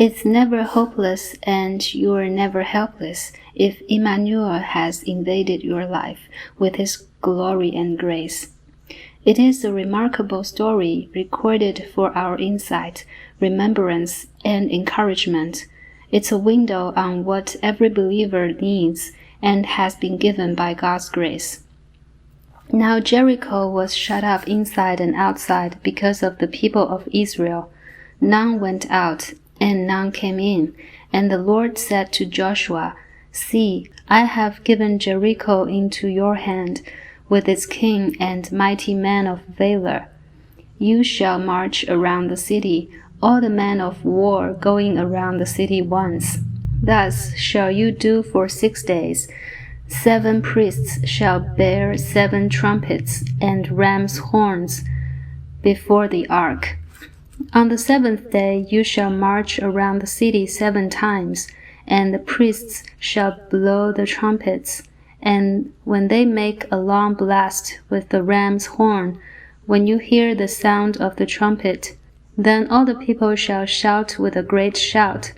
It's never hopeless and you're never helpless if Emmanuel has invaded your life with his glory and grace. It is a remarkable story recorded for our insight, remembrance, and encouragement. It's a window on what every believer needs and has been given by God's grace. Now Jericho was shut up inside and outside because of the people of Israel. None went out, and none came in. And the Lord said to Joshua, "See, I have given Jericho into your hand, with its king and mighty men of valor. You shall march around the city, all the men of war going around the city once. Thus shall you do for 6 days. 7 priests shall bear 7 trumpets and ram's horns before the ark. On the 7th day you shall march around the city 7 times, and the priests shall blow the trumpets. And when they make a long blast with the ram's horn, when you hear the sound of the trumpet, then all the people shall shout with a great shout,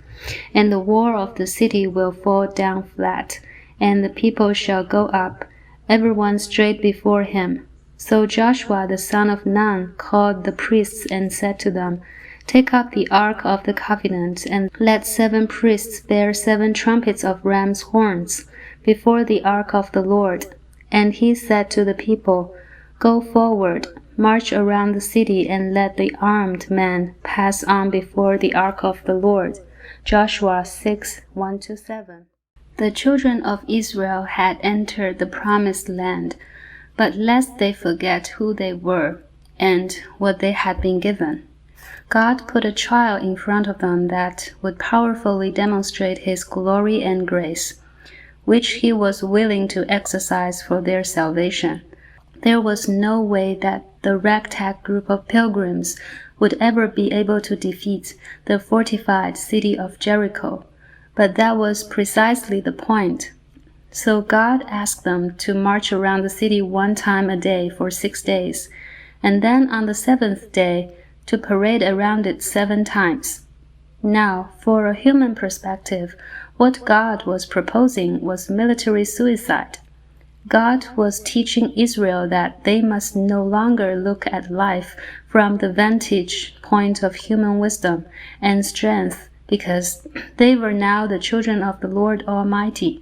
and the wall of the city will fall down flat, and the people shall go up, everyone straight before him." So Joshua the son of Nun called the priests and said to them, "Take up the ark of the covenant, and let 7 priests bear 7 trumpets of ram's horns before the ark of the Lord." And he said to the people, "Go forward, march around the city, and let the armed men pass on before the ark of the Lord." Joshua 6:1-7. The children of Israel had entered the promised land, but lest they forget who they were and what they had been given, God put a trial in front of them that would powerfully demonstrate His glory and grace, which He was willing to exercise for their salvation. There was no way that the ragtag group of pilgrims would ever be able to defeat the fortified city of Jericho, but that was precisely the point. So God asked them to march around the city 1 time a day for 6 days, and then on the 7th day to parade around it 7 times. Now, for a human perspective, what God was proposing was military suicide. God was teaching Israel that they must no longer look at life from the vantage point of human wisdom and strength, because they were now the children of the Lord Almighty.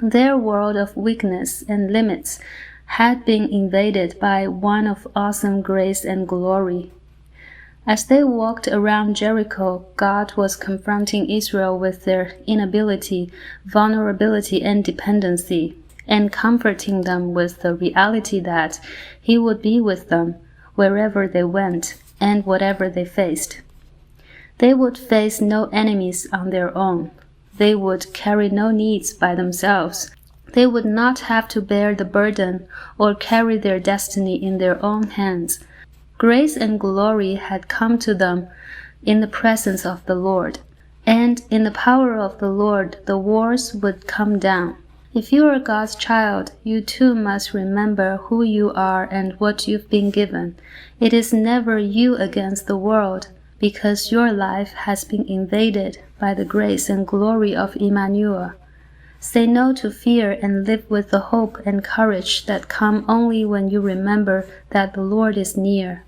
Their world of weakness and limits had been invaded by one of awesome grace and glory. As they walked around Jericho, God was confronting Israel with their inability, vulnerability, and dependency, and comforting them with the reality that He would be with them wherever they went and whatever they faced. They would face no enemies on their own. They would carry no needs by themselves. They would not have to bear the burden or carry their destiny in their own hands. Grace and glory had come to them in the presence of the Lord, and in the power of the Lord the wars would come down. If you are God's child, you too must remember who you are and what you've been given. It is never you against the world, because your life has been invaded by the grace and glory of Emmanuel. Say no to fear and live with the hope and courage that come only when you remember that the Lord is near.